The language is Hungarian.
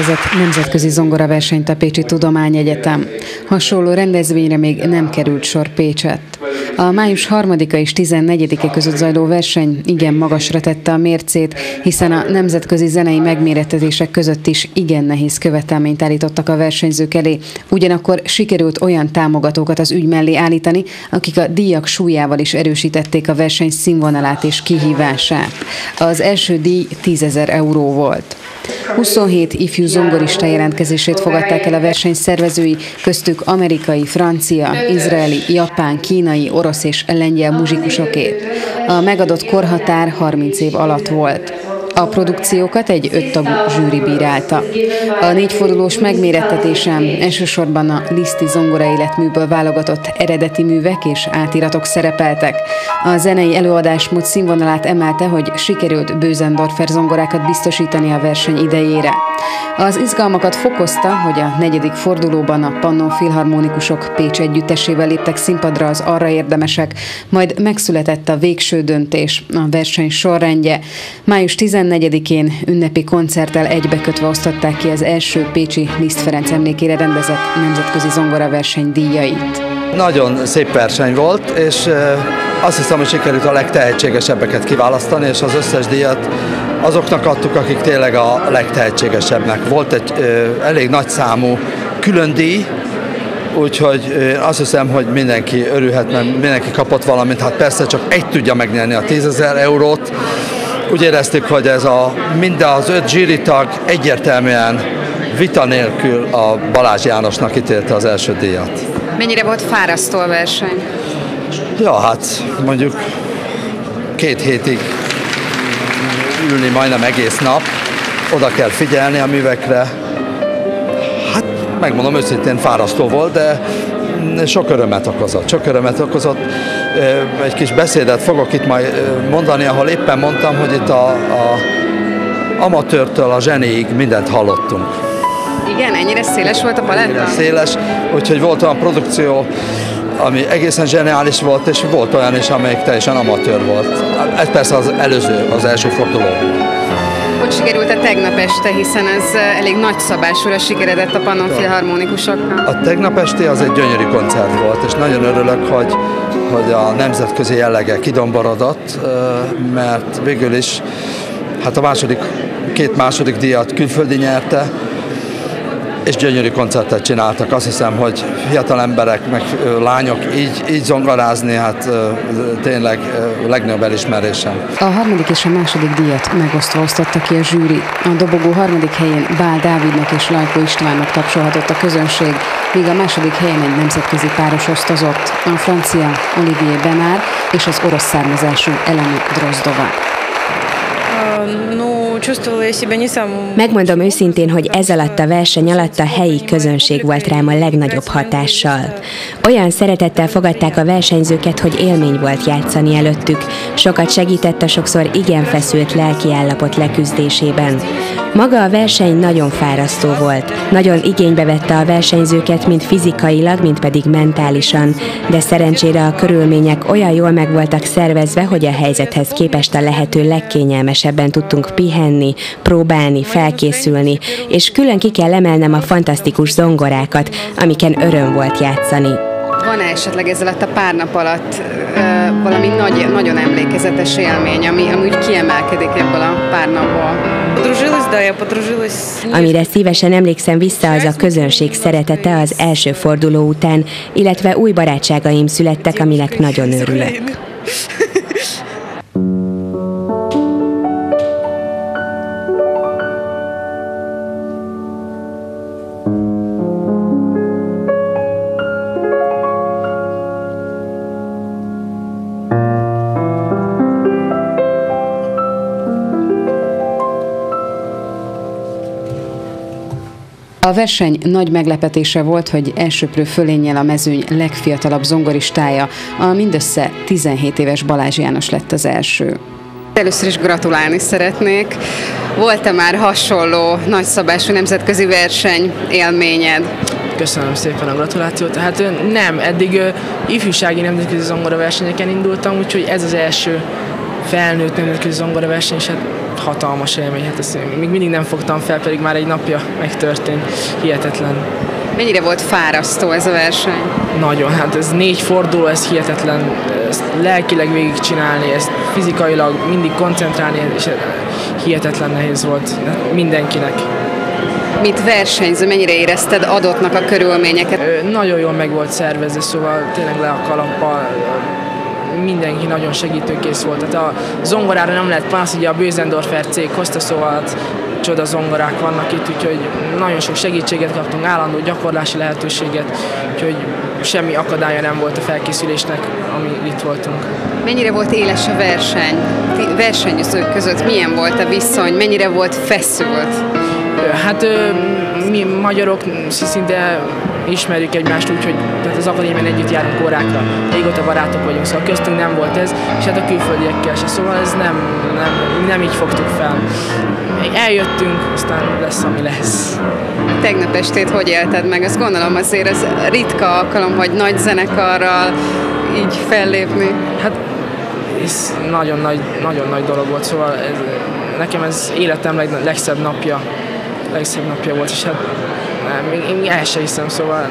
rendezett nemzetközi zongoraversenyt a Pécsi Tudományegyetem. Hasonló rendezvényre még nem került sor Pécsett. A május 3-a és 14-e között zajló verseny igen magasra tette a mércét, hiszen a nemzetközi zenei megmérettetések között is igen nehéz követelményt állítottak a versenyzők elé. Ugyanakkor sikerült olyan támogatókat az ügy mellé állítani, akik a díjak súlyával is erősítették a verseny színvonalát és kihívását. Az első díj 10 000 euró volt. 27 ifjú zongorista jelentkezését fogadták el a verseny szervezői, köztük amerikai, francia, izraeli, japán, kínai, orosz és lengyel muzsikusokét. A megadott korhatár 30 év alatt volt. A produkciókat egy 5 tagú zsűri bírálta. A 4 fordulós megmérettetésen elsősorban a Liszti zongora életműből válogatott eredeti művek és átiratok szerepeltek. A zenei előadásmód színvonalát emelte, hogy sikerült Bösendorfer zongorákat biztosítani a verseny idejére. Az izgalmakat fokozta, hogy a 4. fordulóban a Pannon Filharmonikusok Pécs együttesével léptek színpadra az arra érdemesek, majd megszületett a végső döntés, a verseny sorrendje. Május 14-én ünnepi koncerttel egybekötve osztották ki az első pécsi Liszt Ferenc emlékére rendezett nemzetközi zongoraverseny díjait. Nagyon szép verseny volt, és azt hiszem, hogy sikerült a legtehetségesebbeket kiválasztani, és az összes díjat azoknak adtuk, akik tényleg a legtehetségesebbnek. Volt egy elég nagy számú külön díj, úgyhogy azt hiszem, hogy mindenki örülhet, mert mindenki kapott valamit. Hát persze csak egy tudja megnyerni a 10 000 eurót. Úgy éreztük, hogy ez minden az 5 zsűritag egyértelműen vita nélkül a Balázs Jánosnak ítélte az első díjat. Mennyire volt fárasztó a verseny? Ja, hát mondjuk 2 hétig ülni majdnem egész nap, oda kell figyelni a művekre. Hát megmondom őszintén, fárasztó volt, de sok örömet okozott. Egy kis beszédet fogok itt majd mondani, ahol éppen mondtam, hogy itt a amatőrtől a zseniig mindent hallottunk. Igen, ennyire széles volt a paletta? Ennyire széles, úgyhogy volt olyan produkció, ami egészen zseniális volt, és volt olyan is, amelyik teljesen amatőr volt. Ez persze az első forduló. Hogy sikerült a tegnap este, hiszen ez elég nagyszabásúra sikeredett a Pannon Filharmonikusoknak? A tegnap esti az egy gyönyörű koncert volt, és nagyon örülök, hogy a nemzetközi jellege kidomborodott, mert végül is hát a 2 második díjat külföldi nyerte, és gyönyörű koncertet csináltak. Azt hiszem, hogy fiatal emberek, meg lányok így zongorázni, hát tényleg legnagyobb elismerésem. A 3. és a 2. díjat megosztva osztotta ki a zsűri. A dobogó 3. helyén Bál Dávidnak és Lajkó Istvánnak tapsolhatott a közönség, míg a 2. helyen egy nemzetközi páros osztozott, a francia Olivier Benár és az orosz származású Elena Drozdova. Megmondom őszintén, hogy ez alatt a verseny alatt a helyi közönség volt rám a legnagyobb hatással. Olyan szeretettel fogadták a versenyzőket, hogy élmény volt játszani előttük. Sokat segített a sokszor igen feszült lelkiállapot leküzdésében. Maga a verseny nagyon fárasztó volt. Nagyon igénybe vette a versenyzőket, mind fizikailag, mind pedig mentálisan, de szerencsére a körülmények olyan jól meg voltak szervezve, hogy a helyzethez képest a lehető legkényelmesebben tudtunk pihenni, próbálni, felkészülni, és külön ki kell emelnem a fantasztikus zongorákat, amiken öröm volt játszani. Van-e esetleg ezzel a pár nap alatt valami nagyon emlékezetes élmény, ami úgy kiemelkedik ebből a pár napból? Amire szívesen emlékszem vissza, az a közönség szeretete az első forduló után, illetve új barátságaim születtek, aminek nagyon örülök. A verseny nagy meglepetése volt, hogy elsöprő fölénnyel a mezőny legfiatalabb zongoristája, a mindössze 17 éves Balázs János lett az első. Először is gratulálni szeretnék. Volt-e már hasonló nagyszabású nemzetközi verseny élményed? Köszönöm szépen a gratulációt. Hát nem, eddig ifjúsági nemzetközi zongoraversenyeken indultam, úgyhogy ez az első felnőtt nemzetközi zongoraverseny, és hát hatalmas élmény. Hát ezt még mindig nem fogtam fel, pedig már egy napja megtörtént. Hihetetlen. Mennyire volt fárasztó ez a verseny? Nagyon, hát ez 4 forduló, ez hihetetlen, ezt lelkileg végigcsinálni, ezt fizikailag mindig koncentrálni, és hihetetlen nehéz volt mindenkinek. Mint versenyző, mennyire érezted adottnak a körülményeket? Nagyon jól meg volt szervezve, szóval tényleg le a kalappal, mindenki nagyon segítőkész volt. Tehát a zongorára nem lehet panasz, ugye a Bösendorfer cég hozta, szóval csoda zongorák vannak itt, úgyhogy nagyon sok segítséget kaptunk, állandó gyakorlási lehetőséget, úgyhogy semmi akadálya nem volt a felkészülésnek, ami itt voltunk. Mennyire volt éles a verseny? Versenyzők között milyen volt a viszony? Mennyire volt feszült? Hát mi magyarok szinte ismerjük egymást úgy, hogy tehát az akadémián együtt járunk órákra, régóta barátok vagyunk, szóval köztünk nem volt ez, és hát a külföldiekkel se, szóval ez nem így fogtuk fel. Még eljöttünk, aztán lesz, ami lesz. Tegnap estét hogy élted meg? Azt gondolom azért ez ritka alkalom, hogy nagy zenekarral így fellépni. Hát ez nagyon nagy dolog volt, szóval nekem ez életem legszebb napja volt, és hát még el sem hiszem, szóval